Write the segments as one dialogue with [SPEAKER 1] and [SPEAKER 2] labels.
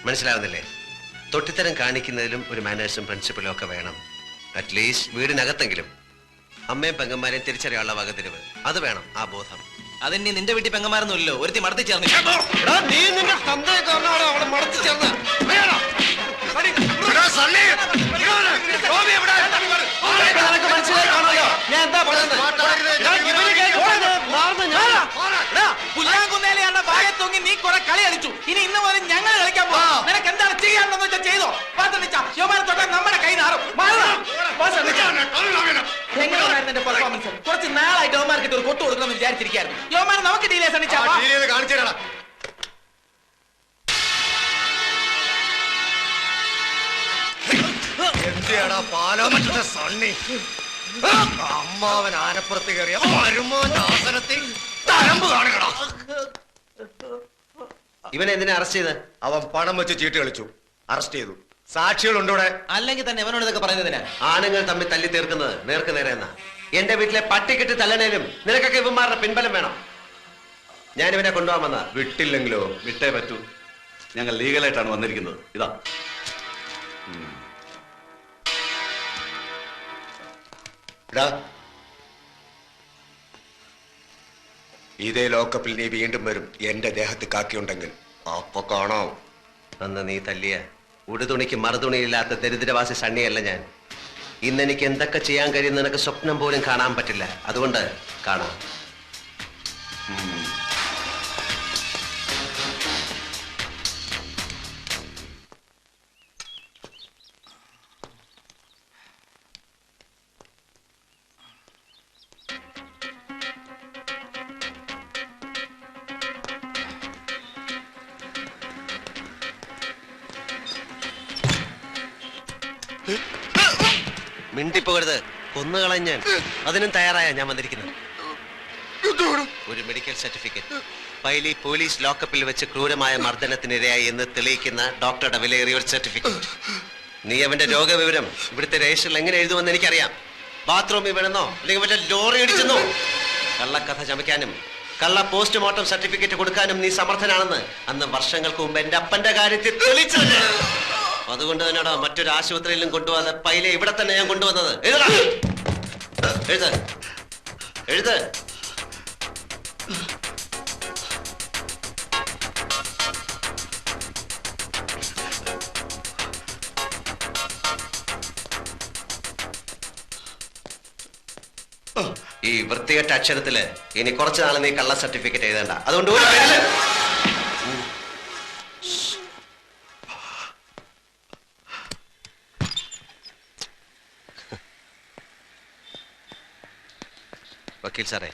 [SPEAKER 1] മനസ്സിലാവുന്നില്ലേ? തൊട്ടിത്തരം കാണിക്കുന്നതിലും ഒരു മാനേഴ്സും പ്രിൻസിപ്പലും ഒക്കെ വേണം. അറ്റ്ലീസ്റ്റ് വീടിനകത്തെങ്കിലും അമ്മയും പെങ്ങന്മാരെയും തിരിച്ചറിയാനുള്ള വകതിരിവ് അത് വേണം. ആ ബോധം
[SPEAKER 2] അതിന് നിന്റെ വീട്ടിൽ പെങ്ങന്മാരൊന്നുമില്ലല്ലോ. ഒരുത്തി മടത്തി ചേർന്ന് പുല്ലാങ്കുന്നേലെയാണ് വായ തൂങ്ങി നീ കുറെ കളി കളിച്ചു. ഇനി ഇന്ന് മുതൽ ഞങ്ങൾ കളിക്കാൻ പോകാം. നിനക്ക് എന്താണ് ചെയ്യാണെന്ന് വെച്ചാൽ ചെയ്തോ. യോമാനെ തൊട്ടാൽ നമ്മുടെ കൈ നാറും. എങ്ങനെയായിരുന്നു എന്റെ പെർഫോമൻസ്? കുറച്ച് നാളായിട്ട് യോമാർക്കിട്ട് ഒരു കൊട്ടു കൊടുക്കണമെന്ന് വിചാരിച്ചിരിക്കായിരുന്നു. യോമാനെ നമുക്ക് ഡീലേ സണിച്ചാ
[SPEAKER 1] കാണിച്ചു. എന്തിയാടാ പാലോമറ്റത്തെ സണ്ണി അമ്മാവൻ ആനപ്പുറത്ത് കയറിയ ആസനത്തിൽ തരമ്പ് കാണുകടാ. ഇവനെ എന്തിനാ അറസ്റ്റ് ചെയ്ത്? അവൻ പണം വെച്ച് ചീട്ട് കളിച്ചു. അറസ്റ്റ് ചെയ്തു. സാക്ഷികളുണ്ടോ ഇവിടെ?
[SPEAKER 2] അല്ലെങ്കിൽ തന്നെ അവനോട് ഇതൊക്കെ പറയുന്നതിനാ?
[SPEAKER 1] ആണുങ്ങൾ തമ്മിൽ തല്ലി തീർക്കുന്നത് നേർക്ക് നേരെ എന്നാ. എന്റെ വീട്ടിലെ പട്ടിക്കെട്ട് തല്ലണേലും നിനക്കൊക്കെ ഇവന്മാരുടെ പിൻബലം വേണം. ഞാൻ ഇവനെ കൊണ്ടുപോകാൻ വന്ന.
[SPEAKER 3] വിട്ടില്ലെങ്കിലോ? വിട്ടേ പറ്റൂ. ഞങ്ങൾ ലീഗലായിട്ടാണ് വന്നിരിക്കുന്നത്. ഇതാ
[SPEAKER 1] ഇതേ ലോക്കപ്പിൽ നീ വീണ്ടും വരും. എന്റെ ദേഹത്ത് കാക്കിയുണ്ടെങ്കിൽ അപ്പൊ കാണാം. അന്ന് നീ തല്ലിയ ഉടുതുണിക്ക് മറുതുണിയില്ലാത്ത ദരിദ്രവാസി സണ്ണിയല്ല ഞാൻ. ഇന്നെനിക്ക് എന്തൊക്കെ ചെയ്യാൻ കഴിയുന്ന നിനക്ക് സ്വപ്നം പോലും കാണാൻ പറ്റില്ല. അതുകൊണ്ട് കാണാം. മിണ്ടിപ്പോകരുത്. കൊന്നുകളഞ്ഞ അതിനും തയ്യാറായ ഞാൻ വന്നിരിക്കുന്നത്. ഒരു മെഡിക്കൽ സർട്ടിഫിക്കറ്റ്, പൈലി പോലീസ് ലോക്കപ്പിൽ വെച്ച് ക്രൂരമായ മർദ്ദനത്തിനിരയായി എന്ന് തെളിയിക്കുന്ന ഡോക്ടറുടെ വിലയേറിയ ഒരു സർട്ടിഫിക്കറ്റ്. നീ അവന്റെ രോഗവിവരം ഇവിടുത്തെ രജിസ്റ്ററിൽ എങ്ങനെ എഴുതുമെന്ന് എനിക്കറിയാം. ബാത്റൂമിൽ വീണെന്നോ അല്ലെങ്കിൽ മറ്റേ ലോറി ഇടിച്ചെന്നോ കള്ളക്കഥ ചമയ്ക്കാനും കള്ള പോസ്റ്റ്മോർട്ടം സർട്ടിഫിക്കറ്റ് കൊടുക്കാനും നീ സമർത്ഥനാണെന്ന് അന്ന് വർഷങ്ങൾക്ക് മുമ്പ് എന്റെ അപ്പന്റെ കാര്യത്തിൽ തെളിയിച്ചത്. അതുകൊണ്ട് തന്നെയാണോ മറ്റൊരു ആശുപത്രിയിലും കൊണ്ടുപോകാതെ പൈലെ ഇവിടെ തന്നെ ഞാൻ കൊണ്ടുവന്നത്. എഴുതടാ, എഴുത്, എഴുത്. ഈ വൃത്തികെട്ട അക്ഷരത്തില് ഇനി കുറച്ചു നാൾ നീ കള്ള സർട്ടിഫിക്കറ്റ് എഴുതണ്ട. അതുകൊണ്ട് വക്കീൽ സാറേ,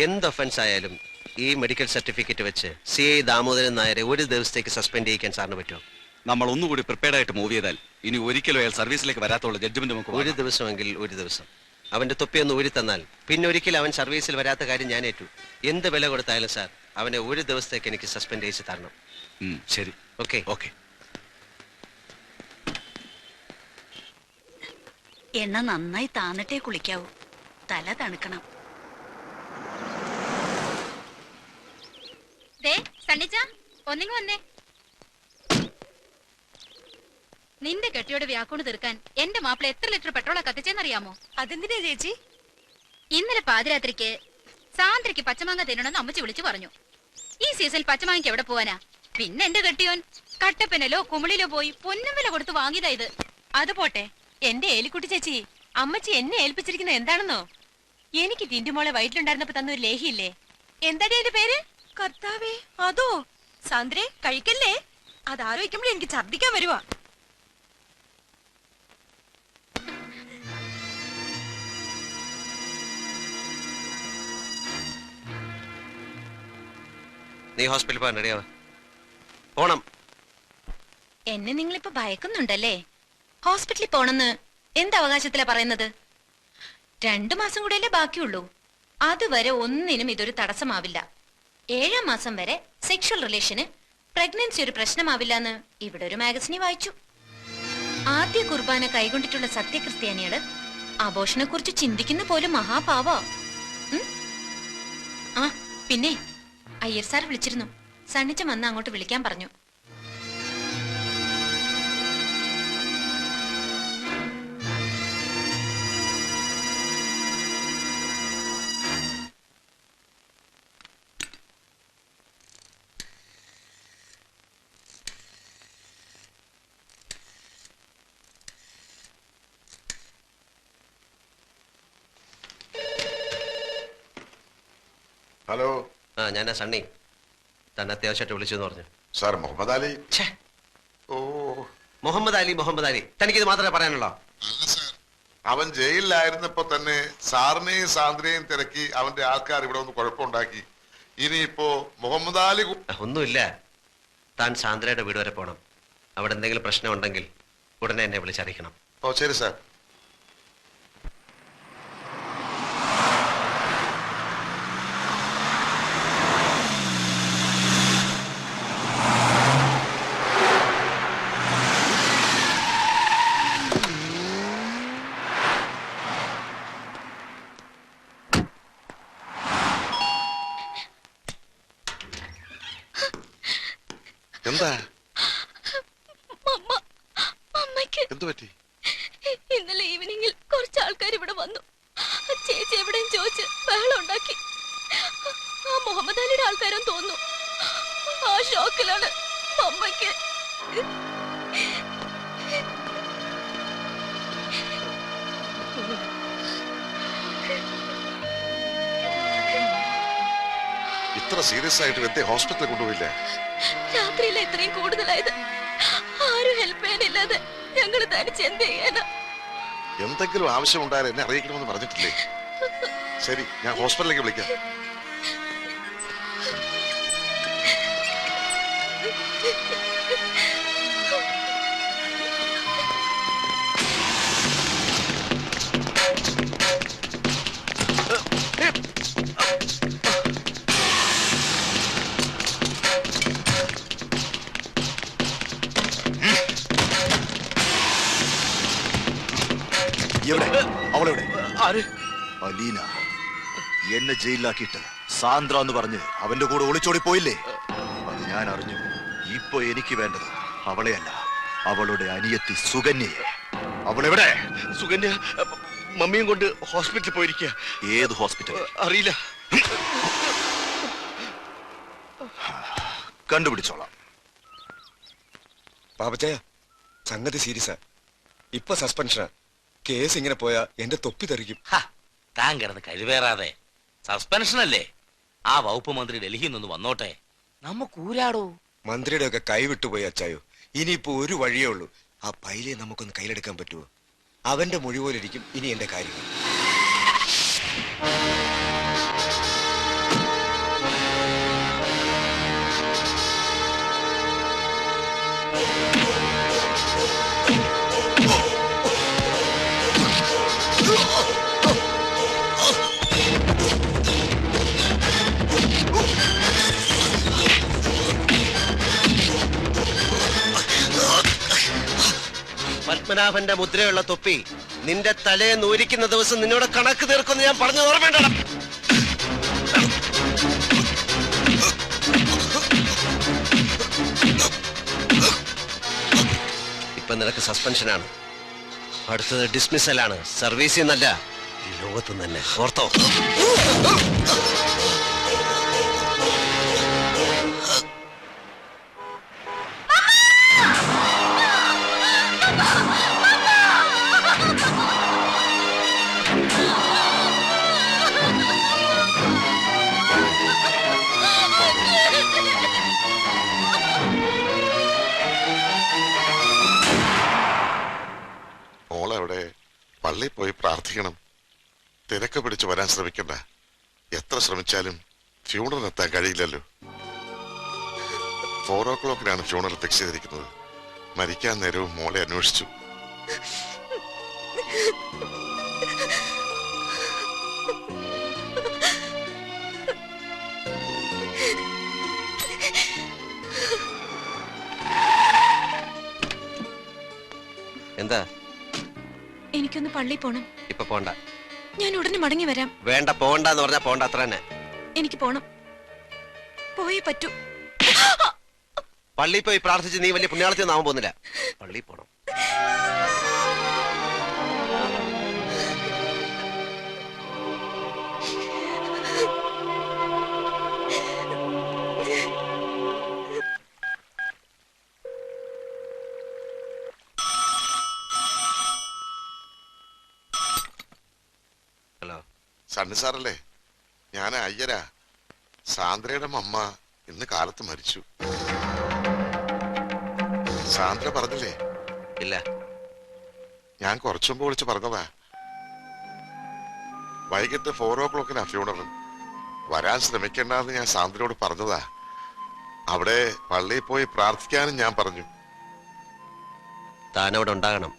[SPEAKER 1] എന്ത് ഒഫൻസ് ആയാലും ഈ മെഡിക്കൽ സർട്ടിഫിക്കറ്റ് വെച്ച് CI ദാമോദരൻ നായരെ ഒരു ദിവസത്തേക്ക് സസ്പെൻഡ് ചെയ്യിക്കാൻ സാറിന് പറ്റുമോ?
[SPEAKER 3] നമ്മൾ ഒന്നുകൂടി പ്രിപ്പയർഡ് ആയിട്ട് മൂവ് ചെയ്താൽ ഇനി ഒരിക്കലും അയാൾ സർവീസിലേക്ക് വരാത്തുള്ള ജഡ്ജ്മെന്റ് നമുക്ക്
[SPEAKER 1] ഒരു ദിവസമെങ്കിൽ ഒരു ദിവസം അവന്റെ തൊപ്പിയൊന്ന് ഊരി തന്നാൽ പിന്നെ ഒരിക്കലും അവൻ സർവീസിൽ വരാത്ത കാര്യം ഞാൻ ഏറ്റു. എന്ത് വില കൊടുത്തായാലും സാർ അവനെ ഒരു ദിവസത്തേക്ക് എനിക്ക് സസ്പെൻഡ് ചെയ്ത് തരണം.
[SPEAKER 3] ശരി,
[SPEAKER 1] ഓക്കെ
[SPEAKER 3] ഓക്കെ.
[SPEAKER 4] എണ്ണ നന്നായി താന്നിട്ടേ കുളിക്കാവൂ. തല തണുക്കണം.
[SPEAKER 5] ഒന്നിങ്ങ് വന്നേ. നിന്റെ കെട്ടിയോട് വ്യാക്കൂണ് തീർക്കാൻ എന്റെ മാപ്പിള എത്ര ലിറ്റർ പെട്രോളാ കത്തിച്ചെന്നറിയാമോ?
[SPEAKER 4] അതെന്തിനാ ചേച്ചി?
[SPEAKER 5] ഇന്നലെ പാതിരാത്രിക്ക് സാന്ദ്രയ്ക്ക് പച്ചമാങ്ങ തിന്നണമെന്ന് അമ്മച്ചി വിളിച്ചു പറഞ്ഞു. ഈ സീസണിൽ പച്ചമാങ്ങയ്ക്ക് എവിടെ പോവാനാ? പിന്നെ എന്റെ കെട്ടിയോൻ കട്ടപ്പനലോ കുമിളിലോ പോയി പൊന്നും വില കൊടുത്ത് വാങ്ങിയതാ ഇത്.
[SPEAKER 4] അത് പോട്ടെ, എന്റെ ഏലിക്കുട്ടി ചേച്ചി, അമ്മച്ചി എന്നെ ഏൽപ്പിച്ചിരിക്കുന്നത് എന്താണെന്നോ? എനിക്ക് ടിന്റുമോളെ വയറ്റിലുണ്ടായിരുന്നപ്പോ തന്ന ഒരു ലേഹിയില്ലേ, എന്താ അതിന്റെ പേര്? കർത്താവേ, അതോ? സാന്ദ്രേ, കഴിക്കല്ലേ, അത് ആലോചിക്കുമ്പോൾ എനിക്ക് ഛർദിക്കാൻ വരുവാ.
[SPEAKER 1] നീ ഹോസ്പിറ്റലിൽ പോകാൻ റെഡിയാവാ. പോണം.
[SPEAKER 4] എന്നെ നിങ്ങളിപ്പോ ഭയക്കുന്നുണ്ടല്ലേ? ഹോസ്പിറ്റലിൽ പോണെന്ന് എന്ത് അവകാശത്തിലാ പറയുന്നത്? 2 മാസം കൂടെയല്ലേ ബാക്കിയുള്ളൂ. അതുവരെ ഒന്നിനും ഇതൊരു തടസ്സമാവില്ല. 7ാം മാസം വരെ സെക്ഷൽ റിലേഷന് പ്രഗ്നൻസി ഒരു പ്രശ്നമാവില്ല എന്ന് ഇവിടെ ഒരു മാഗസിനിൽ വായിച്ചു. ആദ്യ കുർബാന കൈകൊണ്ടിട്ടുള്ള സത്യക്രിസ്ത്യാനികള് അബോഷനെ കുറിച്ച് ചിന്തിക്കുന്ന പോലും മഹാപാവാ. ആ പിന്നെ അയ്യർ സാർ വിളിച്ചിരുന്നു. സണ്ണിച്ച വന്ന് അങ്ങോട്ട് വിളിക്കാൻ പറഞ്ഞു.
[SPEAKER 6] ഹലോ
[SPEAKER 1] ആ ഞാനാ സണ്ണി. തന്നെ അത്യാവശ്യമായിട്ട് വിളിച്ചെന്ന് പറഞ്ഞു.
[SPEAKER 6] സാർ മുഹമ്മദ് അലി.
[SPEAKER 1] ഛേ,
[SPEAKER 6] ഓ
[SPEAKER 1] മുഹമ്മദ് അലി തനിക്കിത് മാത്രമേ പറയാനുള്ളോ?
[SPEAKER 6] അല്ല സാർ, അവൻ ജയിലിലായിരുന്നപ്പോ തന്നെ സാറിനെയും സാന്ദ്രയെയും തിരക്കി അവന്റെ ആൾക്കാർ ഇവിടെ ഒന്ന് കുഴപ്പമുണ്ടാക്കി. ഇനിയിപ്പോ മുഹമ്മദ് അലി
[SPEAKER 1] ഒന്നുമില്ല. താൻ സാന്ദ്രയുടെ വീട് വരെ പോണം. അവിടെ എന്തെങ്കിലും പ്രശ്നം ഉണ്ടെങ്കിൽ ഉടനെ എന്നെ വിളിച്ചറിയിക്കണം.
[SPEAKER 6] ഓ ശരി സാർ. എന്താ എന്തു പറ്റി?
[SPEAKER 7] ഇന്നലെ ഈവനിങ്ങിൽ കുറച്ച് ആൾക്കാർ ഇവിടെ വന്നു. ചേച്ചി എവിടെയും ചോദിച്ച് ബഹളം ഉണ്ടാക്കി. ആ മുഹമ്മദ് അലിയുടെ ആൾക്കാരും തോന്നുന്നു. ആ ഷോക്കിലാണ് അമ്മയ്ക്ക്.
[SPEAKER 6] ഇത്ര സീരിയസ് ആയിട്ട് എന്തേ ഹോസ്പിറ്റലിൽ കൊണ്ടുപോയില്ല?
[SPEAKER 7] രാത്രിയിൽ ഇത്രയും കൂടുതലായത്. ആരും ഹെൽപ്പ് ചെയ്യാനില്ലാതെ ഞങ്ങൾ തനിച്ച് എന്ത് ചെയ്യാനാ?
[SPEAKER 6] എന്തെങ്കിലും ആവശ്യമുണ്ടായാലും എന്നെ അറിയിക്കണമെന്ന് പറഞ്ഞിട്ടില്ലേ? ശരി, ഞാൻ ഹോസ്പിറ്റലിലേക്ക് വിളിക്കാം.
[SPEAKER 8] അവളെവിടെ? അലീന എന്നെ ജയിലിലാക്കിയിട്ട് സാന്ദ്ര എന്ന് പറഞ്ഞ് അവന്റെ കൂടെ ഒളിച്ചോടി പോയില്ലേ? അത് ഞാൻ അറിഞ്ഞു. ഇപ്പൊ എനിക്ക് വേണ്ടത് അവളെയല്ല, അവളുടെ അനിയത്തി സുകന്യയെ. അവളെവിടെ?
[SPEAKER 9] സുകന്യ മമ്മിയും കൊണ്ട് ഹോസ്പിറ്റലിൽ പോയിരിക്കുക.
[SPEAKER 8] ഏത് ഹോസ്പിറ്റൽ?
[SPEAKER 9] അറിയില്ല.
[SPEAKER 8] കണ്ടുപിടിച്ചോളാം.
[SPEAKER 10] പാപ്പച്ചയ, സംഗതി സീരിയസാ. ഇപ്പൊ സസ്പെൻഷനാ. കേസ് ഇങ്ങനെ പോയാ എന്റെ തൊപ്പി തെറിക്കും.
[SPEAKER 11] താൻ കിടന്ന് കഴിവേറാതെ. സസ്പെൻഷൻ അല്ലേ? ആ വകുപ്പ് മന്ത്രി ഡൽഹിയിൽ നിന്ന് വന്നോട്ടെ, നമുക്ക് ഊരാടോ.
[SPEAKER 10] മന്ത്രിയുടെ ഒക്കെ കൈവിട്ടുപോയി അച്ചായോ. ഇനിയിപ്പോ ഒരു വഴിയേ ഉള്ളൂ. ആ പൈലെ നമുക്കൊന്ന് കയ്യിലെടുക്കാൻ പറ്റുമോ? അവന്റെ മൊഴി പോലെ ഇരിക്കും ഇനി എന്റെ കാര്യങ്ങൾ.
[SPEAKER 1] പത്മനാഭന്റെ മുദ്രയുള്ള തൊപ്പി നിന്റെ തലയെ നൂരിക്കുന്ന ദിവസം നിന്നോട് കണക്ക് തീർക്കുമെന്ന് ഞാൻ പറഞ്ഞു ഓർമ്മയുണ്ടോ? ഇപ്പൊ നിനക്ക് സസ്പെൻഷനാണ്. അടുത്തത് ഡിസ്മിസലാണ്. സർവീസിൽ നിന്നല്ല, ഈ ലോകത്ത് തന്നെ. ഓർത്തോ?
[SPEAKER 6] മോളെവിടെ? പള്ളിയിൽ പോയി പ്രാർത്ഥിക്കണം. തിരക്ക് പിടിച്ച് വരാൻ ശ്രമിക്കണ്ട. എത്ര ശ്രമിച്ചാലും ഫ്യൂണറൽ എത്താൻ കഴിയില്ലല്ലോ. 4 o'clock ഫ്യൂണറൽ ഫിക്സ് ചെയ്തിരിക്കുന്നത്. മരിക്കാൻ നേരവും മോളെ അന്വേഷിച്ചു.
[SPEAKER 1] എന്താ?
[SPEAKER 4] എനിക്കൊന്ന് പള്ളി പോണം.
[SPEAKER 1] ഇപ്പൊ പോണ്ട.
[SPEAKER 4] ഞാൻ ഉടനെ മടങ്ങി വരാം.
[SPEAKER 1] വേണ്ട, പോണ്ടെന്ന് പറഞ്ഞാ പോണ്ട, അത്ര തന്നെ.
[SPEAKER 4] എനിക്ക് പോണം, പോയേ പറ്റൂ.
[SPEAKER 1] പള്ളിയിൽ പോയി പ്രാർത്ഥിച്ച് നീ വലിയ പുണ്യാളത്തിൽ ആവാൻ പോകുന്നില്ല. പള്ളിയിൽ പോണം.
[SPEAKER 6] സണ്ണി സാറല്ലേ? ഞാൻ അയ്യരാ. സാന്ദ്രയുടെ അമ്മ ഇന്ന് കാലത്ത് മരിച്ചു. സാന്ദ്ര പറഞ്ഞില്ലേ?
[SPEAKER 1] ഇല്ല.
[SPEAKER 6] ഞാൻ കുറച്ചു മുമ്പ് വിളിച്ച് പറഞ്ഞതാ. വൈകിട്ട് 4 o'clock ഫ്യൂണറൽ. വരാൻ ശ്രമിക്കണ്ടെന്ന് ഞാൻ സാന്ദ്രയോട് പറഞ്ഞതാ. അവിടെ പള്ളിയിൽ പോയി പ്രാർത്ഥിക്കാനും ഞാൻ പറഞ്ഞു.
[SPEAKER 1] താനവിടെ ഉണ്ടാകണം.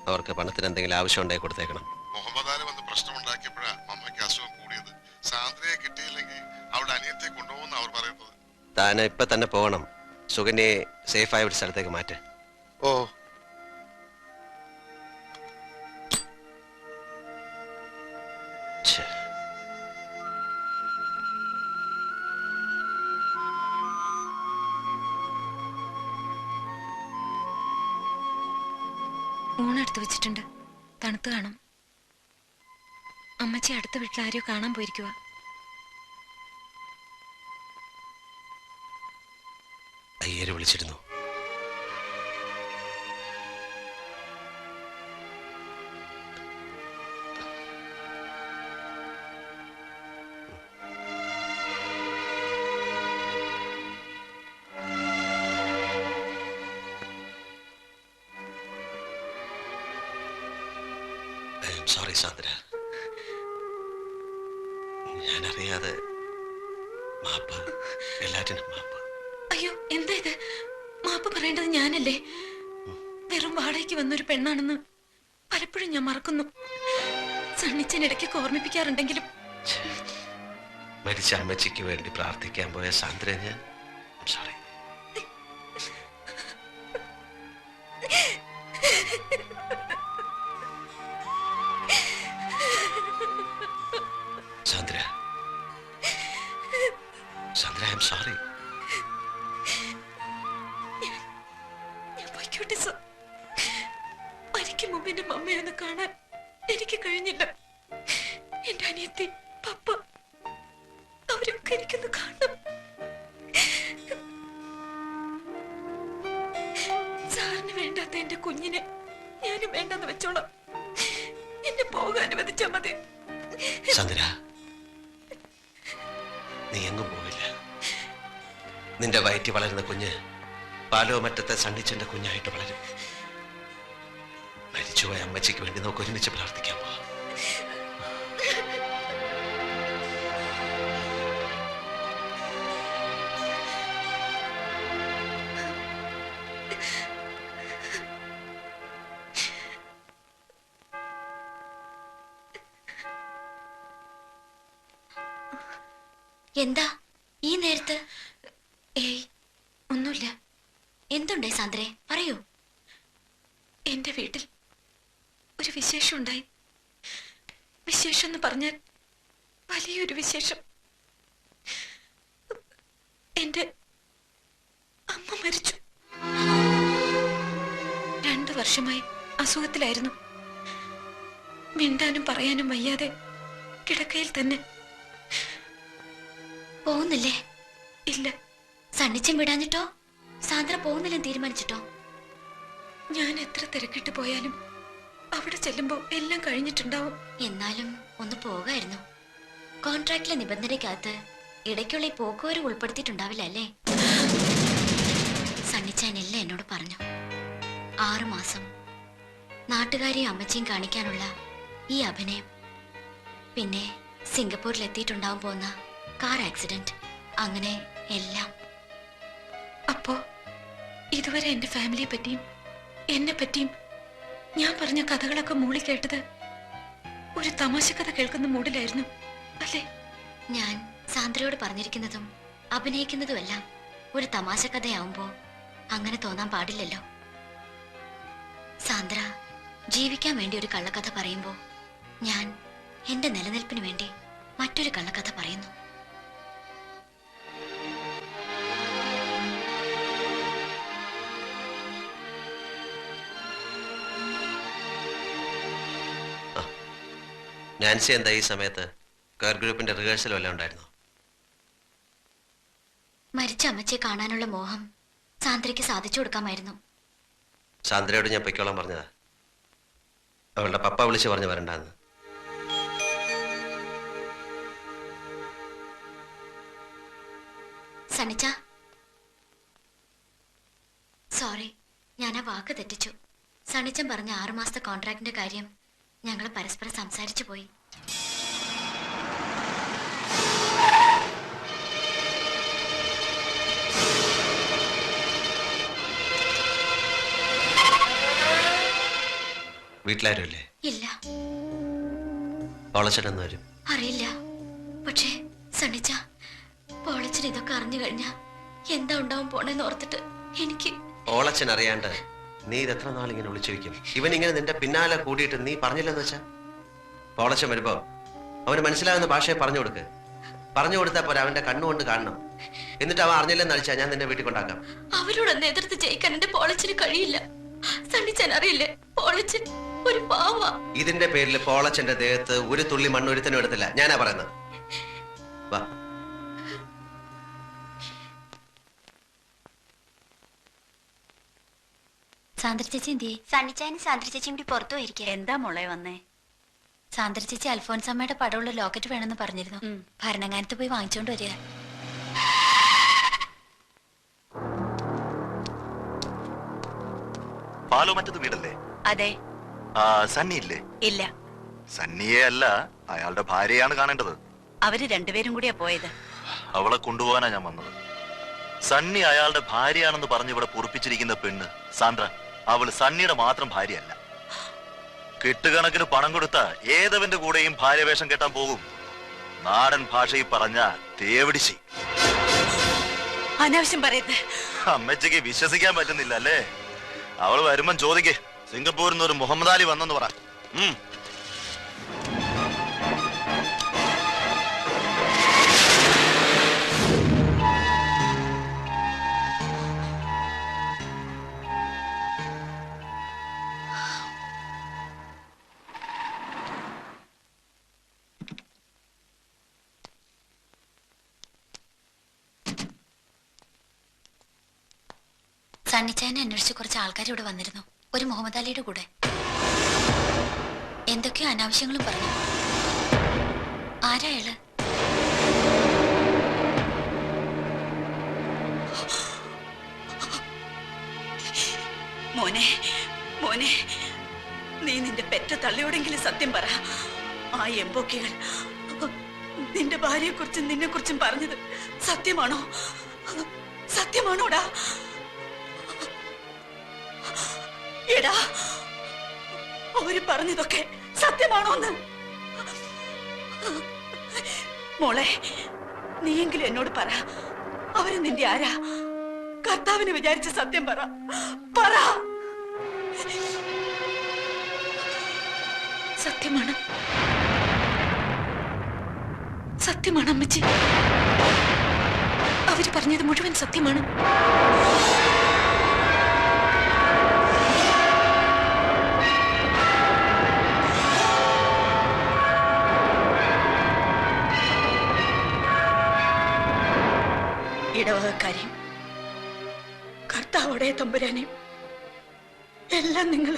[SPEAKER 1] അവർക്ക് പണത്തിന് എന്തെങ്കിലും ആവശ്യം ഉണ്ടെങ്കിൽ കൊടുത്തേക്കണം.
[SPEAKER 6] മുഹമ്മദ് അലി വന്ന് പ്രശ്നം ഉണ്ടാക്കിയപ്പോഴാ അമ്മയ്ക്ക് അസുഖം കൂടിയത്. സാന്ദ്രയെ കിട്ടിയില്ലെങ്കിൽ അവിടെ അനിയത്തെ കൊണ്ടുപോകുന്ന അവർ പറയുന്നത്.
[SPEAKER 1] താൻ ഇപ്പൊ തന്നെ പോകണം. സുകന്യെ സേഫായ ഒരു സ്ഥലത്തേക്ക് മാറ്റ്.
[SPEAKER 6] ഓ,
[SPEAKER 4] ഊണെടുത്ത് വെച്ചിട്ടുണ്ട്. തണുത്ത് കാണും. അമ്മച്ചി അടുത്ത വീട്ടിൽ ആരെയോ കാണാൻ പോയിരിക്കുക.
[SPEAKER 1] അയ്യര് വിളിച്ചിരുന്നു. സോറി സാന്ദ്ര, ഞാനറിയാതെ. മാപ്പ്, എല്ലാറ്റിനും മാപ്പ്.
[SPEAKER 4] അയ്യോ, എന്താ ഇത്? മാപ്പ് പറയേണ്ടത് ഞാനല്ലേ? വെറും വാടകയ്ക്ക് വന്നൊരു പെണ്ണാണെന്ന് പലപ്പോഴും ഞാൻ മറക്കുന്നു. സണ്ണിച്ചനിടയ്ക്ക് ഓർമ്മിപ്പിക്കാറുണ്ടെങ്കിലും.
[SPEAKER 1] മരിച്ച അമ്മച്ചിക്ക് വേണ്ടി പ്രാർത്ഥിക്കാൻ പോയ സാന്ദ്ര ഞാൻ. Sorry. Sandra, Sandra, I am sorry.
[SPEAKER 4] ഞാൻ പോയിക്കോട്ടെ സർ. മരിക്കും മുമ്പ് എന്റെ മമ്മയെ ഒന്ന് കാണാൻ എനിക്ക് കഴിഞ്ഞില്ല. എന്റെ അനിയത്തി, പപ്പ, അവരൊക്കെ എനിക്കൊന്ന് കാണണം. സാറിന് വേണ്ടാത്ത എന്റെ കുഞ്ഞിനെ ഞാനും വേണ്ടെന്ന് വെച്ചോളാം. എന്നെ പോകാൻ അനുവദിച്ചാ മതി.
[SPEAKER 1] സാന്ദ്ര, നീ എങ്ങും പോവില്ല. നിന്റെ വയറ്റി വളരുന്ന കുഞ്ഞ് പാലോ മറ്റത്തെ സണ്ണിച്ചന്റെ കുഞ്ഞായിട്ട് വളരും. മരിച്ചുപോയ അമ്മച്ചിക്ക് വേണ്ടി നമുക്ക് ഒരുമിച്ച് പ്രാർത്ഥിക്കാൻ പോവാം.
[SPEAKER 7] എന്താ ഈ നേരത്ത്?
[SPEAKER 4] ഏയ്, ഒന്നുമില്ല.
[SPEAKER 7] എന്തുണ്ടേ സാന്ദ്രേ, പറയൂ.
[SPEAKER 4] എന്റെ വീട്ടിൽ ഒരു വിശേഷം ഉണ്ടായി. വിശേഷം എന്ന് പറഞ്ഞാൽ വലിയൊരു വിശേഷം. എന്റെ അമ്മ മരിച്ചു. 2 വർഷമായി അസുഖത്തിലായിരുന്നു. മിണ്ടാനും പറയാനും വയ്യാതെ കിടക്കയിൽ തന്നെ.
[SPEAKER 7] പോകുന്നില്ലേ?
[SPEAKER 4] ഇല്ല.
[SPEAKER 7] സണ്ണിച്ചൻ വിടാഞ്ഞിട്ടോ? സാന്ദ്ര പോകുന്നില്ലെന്ന് തീരുമാനിച്ചിട്ടോ?
[SPEAKER 4] ഞാൻ എത്ര തിരക്കിട്ട് പോയാലും അവിടെ ചെല്ലുമ്പോ എല്ലാം കഴിഞ്ഞിട്ടുണ്ടാവും.
[SPEAKER 7] എന്നാലും ഒന്ന് പോകായിരുന്നു. കോൺട്രാക്റ്റിലെ നിബന്ധനയ്ക്കകത്ത് ഇടയ്ക്കുള്ള ഈ പോക്കുവരെ ഉൾപ്പെടുത്തിയിട്ടുണ്ടാവില്ല അല്ലേ? സണ്ണിച്ചാൻ എല്ലാം എന്നോട് പറഞ്ഞു. 6 മാസം നാട്ടുകാരെയും അമ്മച്ചിയും കാണിക്കാനുള്ള ഈ അഭിനയം, പിന്നെ സിംഗപ്പൂരിൽ എത്തിയിട്ടുണ്ടാവാൻ പോകുന്ന കാർ ആക്സിഡന്റ്, അങ്ങനെ എല്ലാം.
[SPEAKER 4] അപ്പോ ഇതുവരെ എന്റെ ഫാമിലിയെ പറ്റിയും എന്നെ പറ്റിയും ഞാൻ പറഞ്ഞ കഥകളൊക്കെ മൂളി കേട്ടത് ഒരു തമാശ കഥ കേൾക്കുന്ന മൂഡിലായിരുന്നു അല്ലേ?
[SPEAKER 7] ഞാൻ സാന്ദ്രയോട് പറഞ്ഞിരിക്കുന്നതും അഭിനയിക്കുന്നതുമെല്ലാം ഒരു തമാശ കഥയാവുമ്പോ അങ്ങനെ തോന്നാൻ പാടില്ലല്ലോ. സാന്ദ്ര ജീവിക്കാൻ വേണ്ടി ഒരു കള്ളക്കഥ പറയുമ്പോ ഞാൻ എന്റെ നിലനിൽപ്പിന് വേണ്ടി മറ്റൊരു കള്ളക്കഥ പറയുന്നു.
[SPEAKER 1] നാൻസി എന്താ ഈ സമയത്ത്? കർ ഗ്രൂപ്പിന്റെ റിഹേഴ്സൽ വല്ലതും ഉണ്ടായിരുന്നു?
[SPEAKER 7] മരിച്ച അമ്മച്ചിയെ കാണാനുള്ള മോഹം സാന്ദ്രയ്ക്ക് സാധിച്ചു കൊടുക്കാമായിരുന്നു.
[SPEAKER 1] സാന്ദ്രയോട് ഞാൻ പൊയ്ക്കോളാൻ പറഞ്ഞതാ. അവളുടെ പപ്പ വിളിച്ച് പറഞ്ഞു വരണ്ടാന്ന്.
[SPEAKER 7] സണിച്ച, സോറി, ഞാൻ ആ വാക്ക് തെറ്റിച്ചു. സണിച്ചൻ പറഞ്ഞ 6 മാസത്തെ കോൺട്രാക്ടിന്റെ കാര്യം ഞങ്ങൾ പരസ്പരം സംസാരിച്ചു പോയി.
[SPEAKER 1] വീട്ടിലാരുമില്ലേ?
[SPEAKER 7] ഇല്ല.
[SPEAKER 1] പോളച്ചൻ വരും?
[SPEAKER 7] അറിയില്ല. പക്ഷേ സണിച്ച, പോളച്ചൻ ഇതൊക്കെ അറിഞ്ഞു കഴിഞ്ഞാ എന്താ ഉണ്ടാവും പോണെന്ന് ഓർത്തിട്ട് എനിക്ക്.
[SPEAKER 1] പോളച്ചൻ അറിയാണ്ട് നീ ഇത് എത്ര നാളിങ്ങനെ വിളിച്ചു വയ്ക്കും? ഇവൻ ഇങ്ങനെ നിന്റെ പിന്നാലെ കൂടിയിട്ട് നീ പറഞ്ഞില്ലെന്ന് വെച്ചാ? പോളച്ചൻ വരുമ്പോ അവന് മനസ്സിലാകുന്ന ഭാഷയെ പറഞ്ഞു കൊടുക്ക്. പറഞ്ഞു കൊടുത്താ പോരാ, അവന്റെ കണ്ണുകൊണ്ട് കാണണം. എന്നിട്ട് അവൻ അറിഞ്ഞില്ലെന്ന് അടിച്ചാ ഞാൻ നിന്നെ വീട്ടിൽ കൊണ്ടാക്കാം.
[SPEAKER 7] അവരോടൊന്ന് എതിർത്ത് ജയിക്കാൻ എന്റെ പോളച്ചന് കഴിയില്ല. സണിച്ചൻ അറിയില്ലേ, പോളച്ചൻ ഒരു പാവ.
[SPEAKER 1] ഇതിന്റെ പേരിൽ പോളച്ചന്റെ ദേഹത്ത് ഒരു തുള്ളി മണ്ണൊരുത്തനും എടുത്തില്ല. ഞാനാ പറയുന്നത്. വാ.
[SPEAKER 7] സാന്ദ്ര ചേച്ചി എന്തിയെ? സണ്ണിച്ചാനും സാന്ദ്ര ചേച്ചിയും കൂടി പുറത്തു പോയിരിക്കുക.
[SPEAKER 5] എന്താ മോളെ വന്നേ?
[SPEAKER 7] സാന്ദ്ര ചേച്ചി അൽഫോൻസമ്മയുടെ പടമുള്ള ലോക്കറ്റ് വേണമെന്ന് പറഞ്ഞിരുന്നു. ഭരണങ്ങാനത്ത് പോയി വാങ്ങിച്ചോണ്ട് വരിക.
[SPEAKER 8] പാലോ മറ്റത് വീടല്ലേ?
[SPEAKER 5] അതെ.
[SPEAKER 8] സണ്ണി ഇല്ലേ?
[SPEAKER 5] ഇല്ല.
[SPEAKER 8] സണ്ണിയെ അല്ല, അയാളുടെ ഭാര്യയാണ് കാണേണ്ടത്.
[SPEAKER 5] അവര് രണ്ടുപേരും കൂടിയാ പോയത്.
[SPEAKER 8] അവളെ കൊണ്ടുപോകാനാ ഞാൻ വന്നത്. സണ്ണി അയാളുടെ ഭാര്യയാണെന്ന് പറഞ്ഞ് ഇവിടെ പൊറുപ്പിച്ചിരിക്കുന്ന പെണ്ണ് സാന്ദ്ര, അവള് സണ്ണിയുടെ മാത്രം ഭാര്യയല്ല. കെട്ടുകണക്കിന് പണം കൊടുത്ത ഏതവന്റെ കൂടെയും ഭാര്യവേഷം കെട്ടാൻ പോകും. നാടൻ ഭാഷയിൽ പറഞ്ഞ തേവിടിശി.
[SPEAKER 5] അനാവശ്യം പറയരുത്.
[SPEAKER 8] അമ്മച്ചയ്ക്ക് വിശ്വസിക്കാൻ പറ്റുന്നില്ല അല്ലേ? അവള് വരുമ്പം ചോദിക്കേ, സിംഗപ്പൂരിൽ നിന്ന് ഒരു മുഹമ്മദ് അലി വന്നെന്ന് പറ.
[SPEAKER 7] സണ്ണിച്ചായനെ അന്വേഷിച്ച് കുറച്ച് ആൾക്കാർ ഇവിടെ വന്നിരുന്നു. ഒരു മുഹമ്മദ് അലിയുടെ കൂടെ. എന്തൊക്കെയോ അനാവശ്യങ്ങളും പറഞ്ഞു. ആരാ അയാള്?
[SPEAKER 5] മോനെ, മോനെ, നീ നിന്റെ പെറ്റ തള്ളിയോടെങ്കിലും സത്യം പറ. ആ എംബോക്കികൾ നിന്റെ ഭാര്യയെ കുറിച്ചും നിന്നെ കുറിച്ചും പറഞ്ഞത് സത്യമാണോ? സത്യമാണോടാ? എടാ, അവര് പറഞ്ഞതൊക്കെ സത്യമാണോന്ന്? മോളെ, നീയെങ്കിലും എന്നോട് പറ. അവര് നിന്റെ ആരാ? കർത്താവിനെ വിചാരിച്ച സത്യം പറ. പറ.
[SPEAKER 7] സത്യമാണ്, സത്യമാണ് അമ്മച്ചി. അവര് പറഞ്ഞത് മുഴുവൻ സത്യമാണ്.
[SPEAKER 5] ഇടവകക്കാരെയും കർത്താവോടെ തമ്പുരാനെയും എല്ലാം നിങ്ങൾ.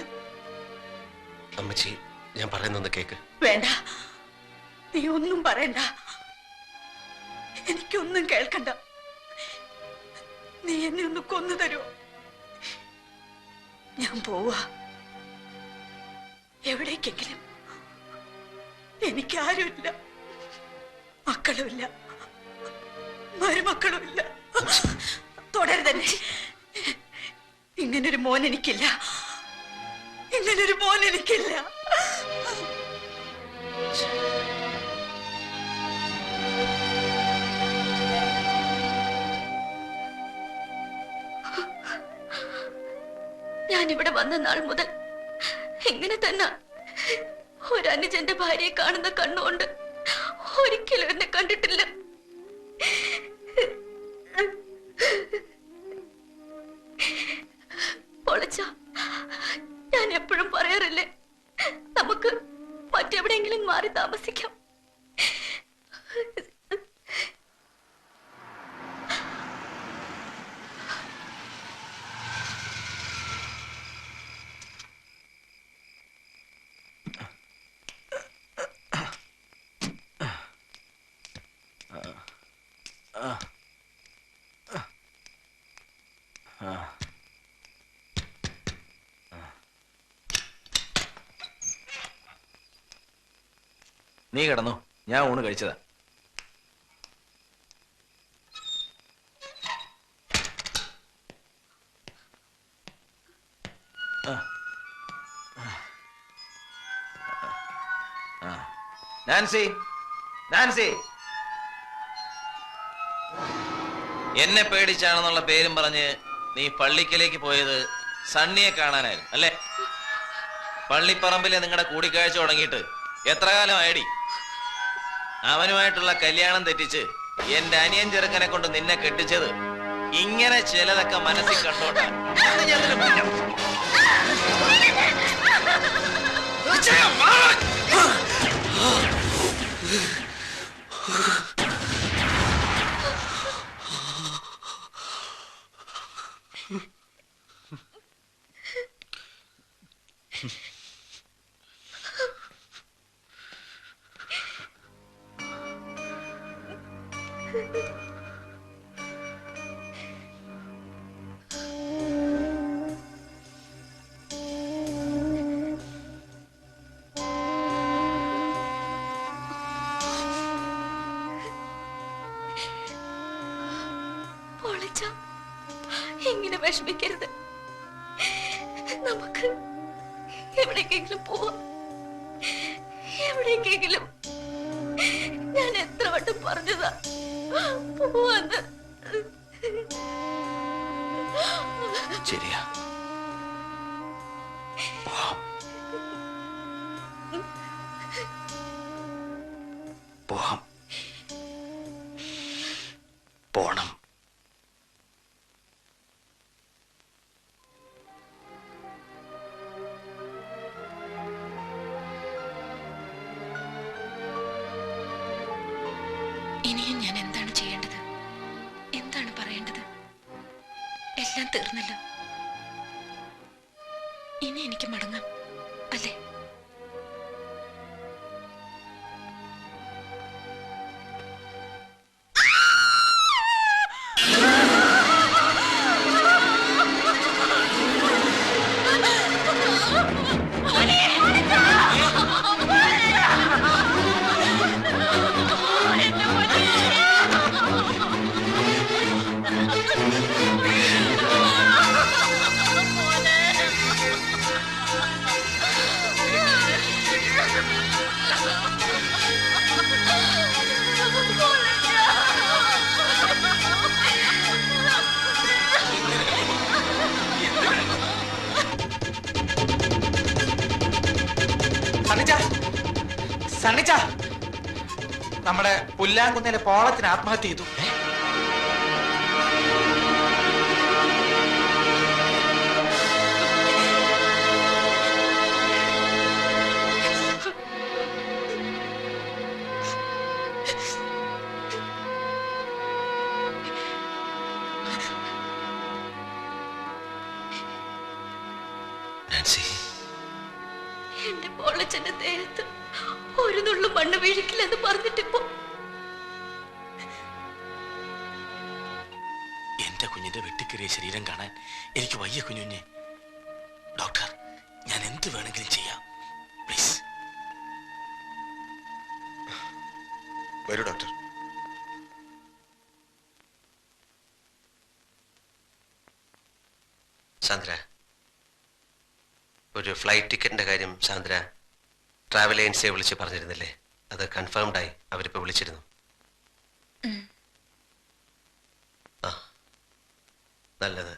[SPEAKER 1] അമ്മച്ചി, ഞാൻ പറയുന്നൊന്ന് കേക്ക്.
[SPEAKER 5] വേണ്ട, നീ ഒന്നും പറയണ്ട. എനിക്കൊന്നും കേൾക്കണ്ട. നീ എന്നെ ഒന്ന് കൊന്നു തരുമോ? ഞാൻ പോവാ എവിടേക്കെങ്കിലും. എനിക്കാരുമില്ല, മക്കളുമില്ല, മരുമക്കളുമില്ല. തുടരുതന്നെ. ഇങ്ങനൊരു മോൻ എനിക്കില്ല, ഇങ്ങനൊരു മോൻ എനിക്കില്ല.
[SPEAKER 7] ഞാനിവിടെ വന്ന നാൾ മുതൽ ഇങ്ങനെ തന്നെ ഒരു അനുജന്റെ ഭാര്യയെ കാണുന്ന കണ്ണുകൊണ്ട് ഒരിക്കലും എന്നെ കണ്ടിട്ടില്ല. പൊളിച്ച, ഞാൻ എപ്പോഴും പറയാറില്ലേ, നമുക്ക് മറ്റെവിടെയെങ്കിലും മാറി താമസിക്കാം.
[SPEAKER 2] നീ കിടന്നു, ഞാൻ ഊണ് കഴിച്ചതാ. നാൻസി, നാൻസി, എന്നെ പേടിച്ചാണെന്നുള്ള പേരും പറഞ്ഞ് നീ പള്ളിക്കലേക്ക് പോയത് സണ്ണിയെ കാണാനായിരുന്നു അല്ലേ? പള്ളിപ്പറമ്പിലെ നിങ്ങളുടെ കൂടിക്കാഴ്ച തുടങ്ങിയിട്ട് എത്ര കാലമായടി? അവനുമായിട്ടുള്ള കല്യാണം തെറ്റിച്ച് എന്റെ അനിയൻ ചെറുക്കനെ കൊണ്ട് നിന്നെ കെട്ടിച്ചത് ഇങ്ങനെ ചിലതൊക്കെ മനസ്സിൽ കണ്ടോണ്ടാ.
[SPEAKER 7] ഇങ്ങനെ വിഷമിക്കരുത്. നമുക്ക് എവിടേക്കെങ്കിലും പോവാം. എവിടേക്കെങ്കിലും. ഞാൻ എത്ര വട്ടം പറഞ്ഞതാ പോവാന്ന്.
[SPEAKER 2] ശരിയാ, പോവാം, പോണം.
[SPEAKER 4] ഇനിയും ഞാൻ എന്താണ് ചെയ്യേണ്ടത്? എന്താണ് പറയേണ്ടത്? എല്ലാം തീർന്നല്ലോ. ഇനി എനിക്ക് മടങ്ങാം അല്ലേ?
[SPEAKER 2] സണ്ണിച്ച, നമ്മുടെ പുല്ലാങ്കുന്നിലെ പോളത്തിന് ആത്മഹത്യ ചെയ്തു.
[SPEAKER 7] എന്റെ പോളച്ചന്റെ ദേഹത്ത് ഒരു നുള്ളു മണ്ണ് വീഴിക്കില്ലെന്ന് പറഞ്ഞിട്ടിപ്പോ
[SPEAKER 11] എന്റെ കുഞ്ഞിന്റെ വെട്ടിക്കേറിയ ശരീരം കാണാൻ എനിക്ക് വയ്യ കുഞ്ഞുഞ്ഞെ. ഡോക്ടർ, ഞാൻ എന്ത് വേണമെങ്കിലും ചെയ്യാം, പ്ലീസ്.
[SPEAKER 10] വരൂ ഡോക്ടർ.
[SPEAKER 1] സാന്ദ്ര, ഒരു ഫ്ലൈറ്റ് ടിക്കറ്റിന്റെ കാര്യം സാന്ദ്ര ട്രാവൽ ഏജൻസിയെ വിളിച്ച് പറഞ്ഞിരുന്നില്ലേ? അത് കൺഫേംഡ് ആയി. അവരിപ്പോ വിളിച്ചിരുന്നു. ആ, നല്ലത്.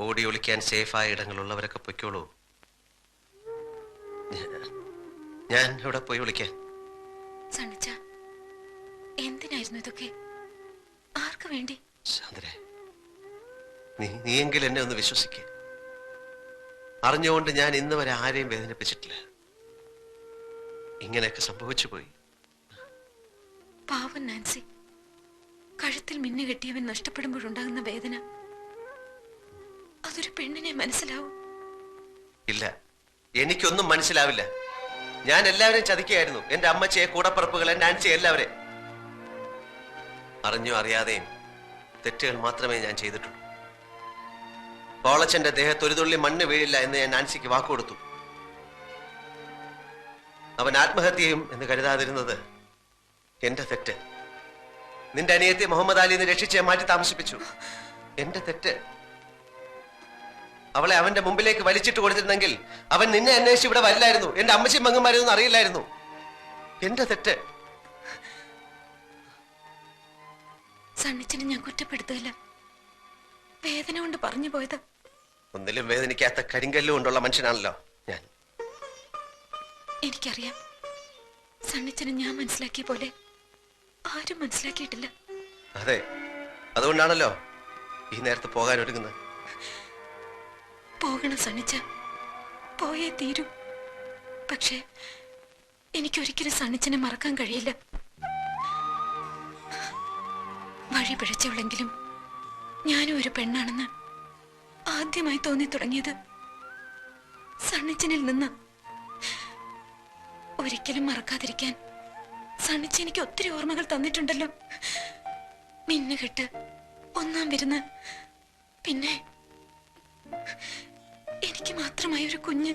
[SPEAKER 1] ഓടി ഒളിക്കാൻ സേഫായ ഇടങ്ങളുള്ളവരൊക്കെ പൊയ്ക്കോളൂ. ഞാൻ ഇവിടെ പോയി വിളിക്കാൻ.
[SPEAKER 4] സണ്ണിച്ച, എന്തിനായിരുന്നു ഇതൊക്കെ? ആർക്ക് വേണ്ടി?
[SPEAKER 1] സാന്ദ്ര, നീയെങ്കിലും എന്നെ ഒന്ന് വിശ്വസിക്ക. അറിഞ്ഞുകൊണ്ട് ഞാൻ ഇന്ന് വരെ ആരെയും വേദനിപ്പിച്ചിട്ടില്ല. ഇങ്ങനെയൊക്കെ സംഭവിച്ചു പോയി.
[SPEAKER 4] പാവം നാൻസി, കഴുത്തിൽ മിന്നു കെട്ടിയവൻ നഷ്ടപ്പെടുമ്പോഴുണ്ടാകുന്ന വേദന അതൊരു പെണ്ണിനെ മനസ്സിലാവും?
[SPEAKER 1] ഇല്ല, എനിക്കൊന്നും മനസ്സിലാവില്ല. ഞാൻ എല്ലാവരെയും ചതിക്കുകയായിരുന്നു. എന്റെ അമ്മച്ചിയെ, കൂടപ്പറപ്പുകൾ, എന്റെ ആൻസിയെ, എല്ലാവരെയും. അറിഞ്ഞോ അറിയാതെയും തെറ്റുകൾ മാത്രമേ ഞാൻ ചെയ്തിട്ടുള്ളൂ. പോളച്ചന്റെ ദേഹത്ത് ഒരു തുള്ളി മണ്ണ് വീഴില്ല എന്ന് ഞാൻ നാൻസിക്ക് വാക്കുകൊടുത്തു. അവൻ ആത്മഹത്യയും എന്ന് കരുതാതിരുന്നത് എന്റെ തെറ്റ്. നിന്റെ അനിയത്തി മുഹമ്മദ് അലിന്ന് രക്ഷിച്ച് മാറ്റി താമസിപ്പിച്ചു. എന്റെ തെറ്റ്. അവളെ അവന്റെ മുമ്പിലേക്ക് വലിച്ചിട്ട് കൊടുത്തിരുന്നെങ്കിൽ അവൻ നിന്നെ അന്വേഷിച്ച് ഇവിടെ വരില്ലായിരുന്നു. എന്റെ അമ്മച്ചിയും മങ്ങന്മാരൊന്നും അറിയില്ലായിരുന്നു. എന്റെ തെറ്റ്.
[SPEAKER 4] സണ്ണിച്ചിനെ ഞാൻ കുറ്റപ്പെടുത്തില്ല, വേദന കൊണ്ട് പറഞ്ഞു പോയത്.
[SPEAKER 1] ഒന്നിലും വേദനിക്കാത്ത കരിങ്കല്ല് കൊണ്ടുള്ള മനുഷ്യനാണല്ലോ ഞാൻ.
[SPEAKER 4] എനിക്കറിയാം, സണ്ണിച്ചനെ ഞാൻ മനസ്സിലാക്കിയ പോലെ ആരും മനസ്സിലാക്കിയിട്ടില്ല.
[SPEAKER 1] അതെ, അതുകൊണ്ടാണല്ലോ ഈ നേരത്ത് പോകാൻ ഒരുങ്ങുന്നത്.
[SPEAKER 4] പോകണം സണ്ണിച്ച, പോയേ തീരൂ. പക്ഷേ എനിക്കൊരിക്കലും സണ്ണിച്ചനെ മറക്കാൻ കഴിയില്ല. വഴി പിഴച്ചവളെങ്കിലും ഞാനും ഒരു പെണ്ണാണെന്ന് ആദ്യമായി തോന്നി തുടങ്ങിയത് സണ്ണിച്ചനിൽ നിന്ന്. ഒരിക്കലും മറക്കാതിരിക്കാൻ സണ്ണിച്ച എനിക്ക് ഒത്തിരി ഓർമ്മകൾ തന്നിട്ടുണ്ടല്ലോ. മിന്നുകെട്ട്, ഒന്നാം വിരുന്ന്, പിന്നെ എനിക്ക് മാത്രമായ ഒരു കുഞ്ഞ്.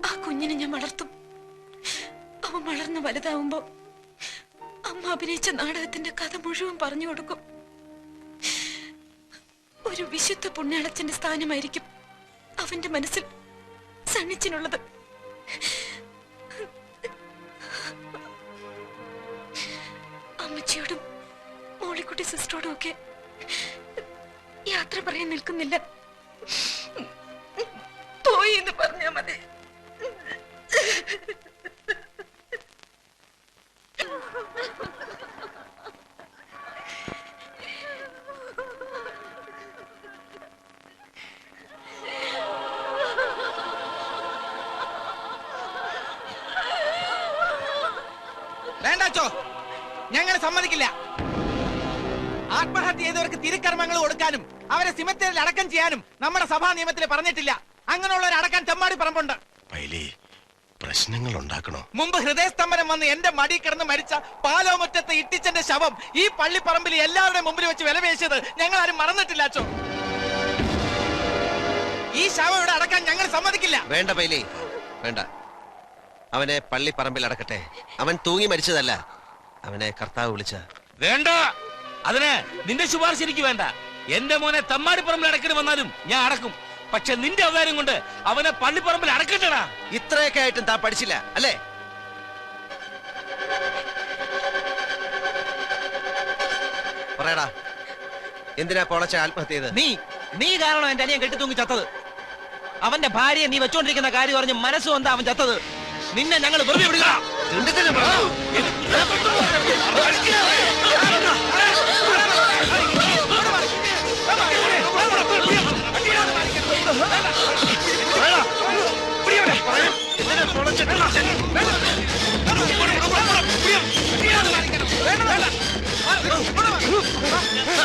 [SPEAKER 4] ആ കുഞ്ഞിനെ ഞാൻ വളർത്തും. അവൻ വളർന്ന് വലുതാവുമ്പോ അമ്മ അഭിനയിച്ച നാടകത്തിന്റെ കഥ മുഴുവൻ പറഞ്ഞു കൊടുക്കും. ഒരു വിശുദ്ധ പുണ്യാളച്ചന്റെ സ്ഥാനമായിരിക്കും അവന്റെ മനസ്സിൽ സണ്ണിച്ചിനുള്ളത്. അമ്മച്ചിയോടും മോളിക്കുട്ടി സിസ്റ്ററോടും ഒക്കെ യാത്ര പറയാൻ നിൽക്കുന്നില്ല. പോയി എന്ന് പറഞ്ഞാ മതി.
[SPEAKER 2] വേണ്ടാച്ചോ, ഞങ്ങൾ സമ്മതിക്കില്ല. ആത്മഹത്യ ചെയ്തവർക്ക് തിരുക്കർമ്മങ്ങൾ കൊടുക്കാനും അവരെ സിമത്തേരിൽ അടക്കം ചെയ്യാനും നമ്മുടെ സഭാ നിയമത്തിൽ പറഞ്ഞിട്ടില്ല. അങ്ങനെയുള്ളവരെ അടക്കാൻ തെമ്മാടി പറമ്പുണ്ട്.
[SPEAKER 11] പ്രശ്നങ്ങൾ ഉണ്ടാക്കണോ?
[SPEAKER 2] മുമ്പ് ഹൃദയസ്തംഭനം വന്ന് എന്റെ മടി കിടന്ന് മരിച്ച പാലോമുറ്റത്തെ ഇട്ടിച്ചന്റെ ശവം ഈ പള്ളിപ്പറമ്പിൽ എല്ലാവരുടെയും മുമ്പിൽ വെച്ച് വിലപേശിയത് ഞങ്ങൾ ആരും മറന്നിട്ടില്ല അച്ചോ. ഈ ശവം ഇവിടെ അടക്കാൻ ഞങ്ങൾ സമ്മതിക്കില്ല.
[SPEAKER 1] വേണ്ട പൈലി, വേണ്ട. അവനെ പള്ളിപ്പറമ്പിൽ അടക്കട്ടെ. അവൻ തൂങ്ങി മരിച്ചതല്ല, അവനെ കർത്താവ് വിളിച്ച.
[SPEAKER 11] വേണ്ട, അതിന് നിന്റെ ശുപാർശ എനിക്ക് വേണ്ട. എന്റെ മോനെ തമ്മാടിപ്പറമ്പിൽ അടക്കണ വന്നാലും ഞാൻ അടക്കും. പക്ഷെ നിന്റെ അവതാരം കൊണ്ട് അവനെ പള്ളിപ്പറമ്പിൽ അടക്കട്ടടാ.
[SPEAKER 1] ഇത്രയൊക്കെ ആയിട്ടും താൻ പഠിച്ചില്ല അല്ലേ? പറയടാ, എന്തിനാ കോളച്ച ആത്മഹത്യ ചെയ്തത്?
[SPEAKER 2] നീ കാരണം എന്റെ അനിയൻ കെട്ടിത്തൂങ്ങി ചത്തത്. അവന്റെ ഭാര്യയെ നീ വെച്ചോണ്ടിരിക്കുന്ന കാര്യം പറഞ്ഞ് മനസ്സുകൊണ്ടാ അവൻ ചത്തത്. നിന്നെ ഞങ്ങൾ വെറുതെ വിടുക.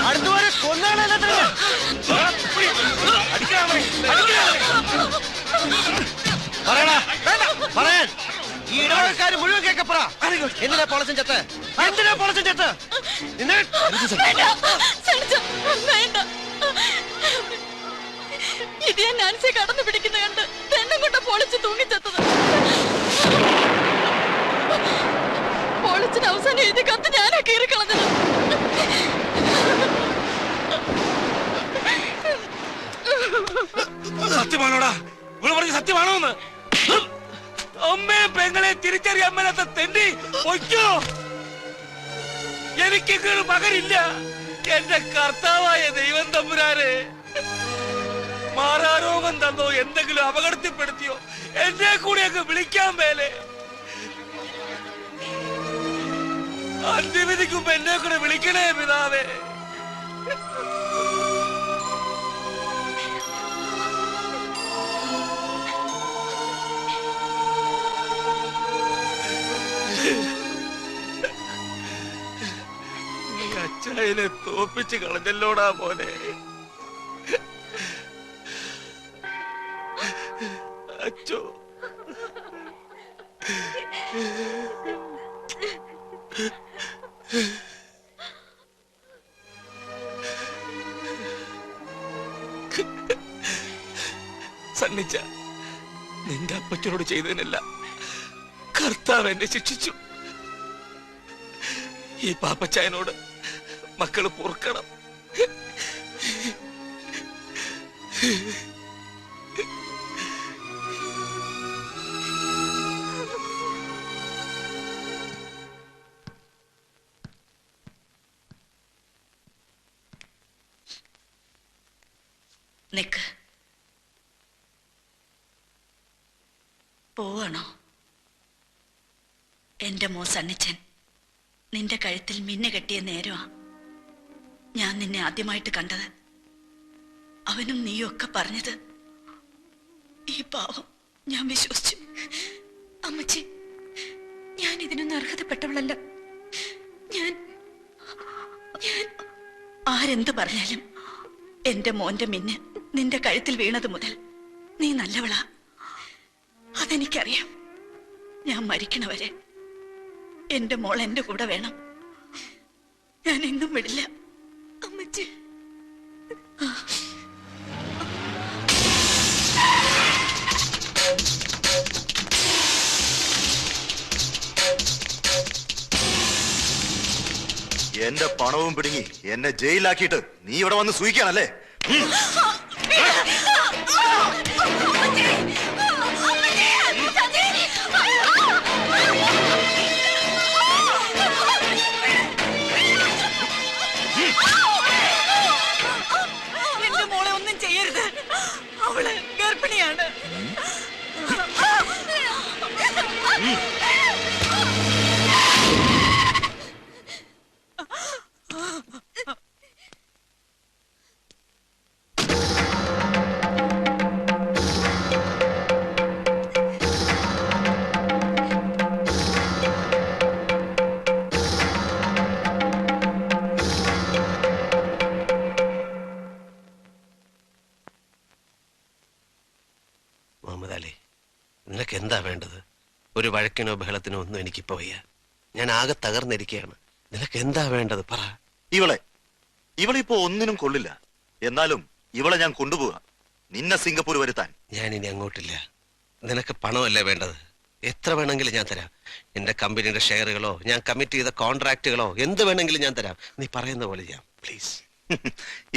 [SPEAKER 1] അടുത്തുവരെ കൊന്നാണല്ലോ. പറയാൻ ഈ ഇടവകക്കാര് മുഴുവൻ കേക്കപ്പറ. എന്തിനാ പൊളച്ചൻ ചത്ത്? എന്തിനാ പൊളച്ചൻ ചത്ത്?
[SPEAKER 7] ഇത് ഞാൻ നാൻസിയെ കടന്നു പിടിക്കുന്ന കണ്ട് തെണ്ണും കൊണ്ട് പൊളിച്ച് തൂങ്ങിച്ചെത്തത്. പൊളിച്ചിന് അവസാനം എഴുതി കത്ത് ഞാനാ കീറിക്കളഞ്ഞത്.
[SPEAKER 11] സത്യമാണോടാ? ഇവിടെ പറഞ്ഞ സത്യമാണോന്ന്? അമ്മയെ പെങ്ങളെ തിരിച്ചറിയാൻ മേലാത്ത തെണ്ടി പൊയ്ക്കോ. എനിക്കൊരു മകനില്ല. എന്റെ കർത്താവായ ദൈവം തമ്പുരാനെ, മാറാരോഗം തന്നോ, എന്തെങ്കിലും അപകടത്തിൽപ്പെടുത്തിയോ, എന്നെ കൂടി അങ്ങ് വിളിക്കാൻ മേലെ. അന്ത്യവിധിക്കുമ്പോ എന്നെ കൂടെ വിളിക്കണേ പിതാവേ. അച്ചായനെ തോപ്പിച്ച് കളഞ്ഞല്ലോടാ മോനെ. അച്ചോ, സണ്ണിച്ച, നിന്റെ അപ്പച്ചനോട് ചെയ്തതിനല്ല കർത്താവ് എന്നെ ശിക്ഷിച്ചു. ഈ പാപ്പച്ചായനോട് മക്കള് പൊറുക്കണം.
[SPEAKER 12] നിക്ക്. പോവാണോ? എന്റെ മോ സണ്ണിച്ചൻ നിന്റെ കഴുത്തിൽ മിന്നു കെട്ടിയ നേരമാ ഞാൻ നിന്നെ ആദ്യമായിട്ട് കണ്ടത്. അവനും നീയൊക്കെ പറഞ്ഞത് ഈ പാവം ഞാൻ വിശ്വസിച്ചു.
[SPEAKER 4] അമ്മച്ചി, ഞാൻ ഇതിനൊന്നും അർഹതപ്പെട്ടവളല്ല. ഞാൻ
[SPEAKER 12] ആരെന്ത് പറഞ്ഞാലും എന്റെ മോന്റെ മിന്ന് നിന്റെ കഴുത്തിൽ വീണത് മുതൽ നീ നല്ലവളാ. അതെനിക്കറിയാം. ഞാൻ മരിക്കണവരെ എന്റെ മോൾ എന്റെ കൂടെ വേണം. ഞാൻ എങ്ങും വിടില്ല
[SPEAKER 4] അമ്മച്ചി.
[SPEAKER 8] എന്റെ പണവും പിടുങ്ങി എന്നെ ജയിലിലാക്കിയിട്ട് നീ ഇവിടെ വന്ന് സൂയിക്കാണല്ലേ?
[SPEAKER 12] എന്റെ മോളെ ഒന്നും ചെയ്യരുത്. അവള് ഗർഭിണിയാണ്.
[SPEAKER 1] മുഹമ്മദ് അലി, നിനക്ക് എന്താ വേണ്ടത്? ഒരു വഴക്കിനോ ബഹളത്തിനോ ഒന്നും എനിക്കിപ്പോ വയ്യ. ഞാൻ ആകെ തകർന്നിരിക്കുകയാണ്. നിനക്ക് എന്താ വേണ്ടത്? പറ.
[SPEAKER 8] ഇവളിപ്പോ ഒന്നിനും കൊള്ളില്ല. എന്നാലും ഇവളെ ഞാൻ കൊണ്ടുപോവാ നിന്നെ സിംഗപ്പൂർ വരുത്താൻ.
[SPEAKER 1] ഞാൻ ഇനി അങ്ങോട്ടില്ല. നിനക്ക് പണമല്ലേ വേണ്ടത്? എത്ര വേണമെങ്കിലും ഞാൻ തരാം. എന്റെ കമ്പനിയുടെ ഷെയറുകളോ ഞാൻ കമ്മിറ്റ് ചെയ്ത കോൺട്രാക്റ്റുകളോ എന്ത് വേണമെങ്കിലും ഞാൻ തരാം. നീ പറയുന്ന പോലെ ചെയ്യാം, പ്ലീസ്.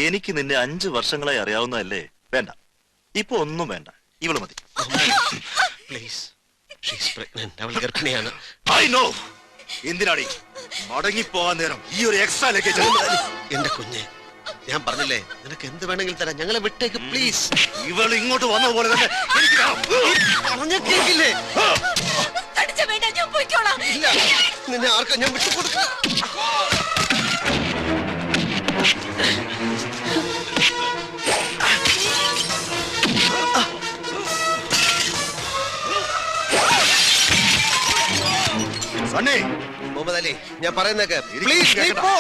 [SPEAKER 8] എനിക്ക് നിന്നെ 5 വർഷങ്ങളായി അറിയാവുന്നതല്ലേ? വേണ്ട, ഇപ്പൊ ഒന്നും വേണ്ട. ഇവള് മതി.
[SPEAKER 1] പ്ലീസ്. അവൾ ഗർഭിണിയാണ്.
[SPEAKER 8] I know. എന്തിനാടി മടങ്ങിപ്പോവാൻ നേരം ഈ ഒരു എക്സ്ട്രാ ലഗേജ്?
[SPEAKER 1] എന്റെ കുഞ്ഞെ, ഞാൻ പറഞ്ഞില്ലേ നിനക്ക് എന്ത് വേണമെങ്കിലും തരാം. ഞങ്ങളെ വിട്ടേക്ക് പ്ലീസ്.
[SPEAKER 8] ഇവൾ ഇങ്ങോട്ട് വന്ന പോലെ തന്നെ എനിക്ക്
[SPEAKER 1] കേൾക്കില്ലേ?
[SPEAKER 12] വേണ്ട, ഞാൻ പോയിക്കോളാം.
[SPEAKER 1] നിന്നെ ആർക്കാ ഞാൻ വിട്ടുകൊടുക്കുക?
[SPEAKER 8] സണ്ണി,
[SPEAKER 1] മുഹമ്മദ് അലി, ഞാൻ പറയുന്നേക്ക് പ്ലീസ്. നീ പോ.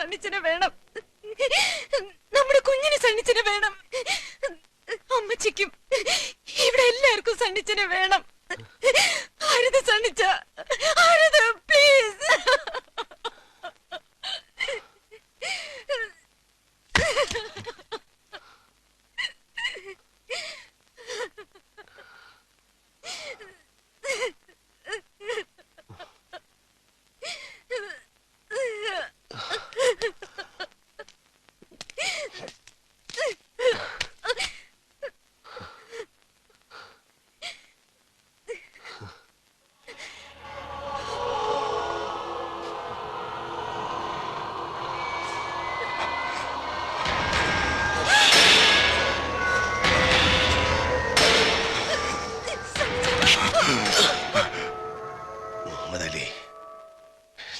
[SPEAKER 7] സണ്ണിച്ചനെ വേണം. നമ്മുടെ കുഞ്ഞിന് സണ്ണിച്ചനെ വേണം. അമ്മച്ചിക്കും ഇവിടെ എല്ലാവർക്കും സണ്ണിച്ചനെ വേണം. അരുത് സണ്ണിച്ച, അരുത് പ്ലീസ്.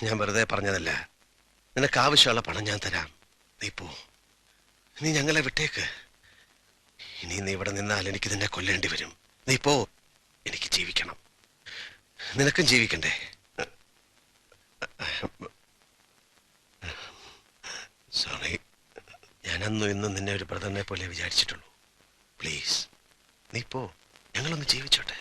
[SPEAKER 1] ഞാൻ വെറുതെ പറഞ്ഞതല്ല. നിനക്ക് ആവശ്യമുള്ള പണം ഞാൻ തരാം. നീ പോ. നീ ഞങ്ങളെ വിട്ടേക്ക്. ഇനി നീ ഇവിടെ നിന്നാൽ എനിക്ക് നിന്നെ കൊല്ലേണ്ടി വരും. നീ പോ. എനിക്ക് ജീവിക്കണം. നിനക്കും ജീവിക്കണ്ടേ? സോറി, ഞാൻ അന്നും ഇന്നും നിന്നെ ഒരു ബ്രദറിനെ പോലെ വിചാരിച്ചിട്ടുള്ളൂ. പ്ലീസ് നീ പോ. ഞങ്ങളൊന്ന് ജീവിച്ചോട്ടെ.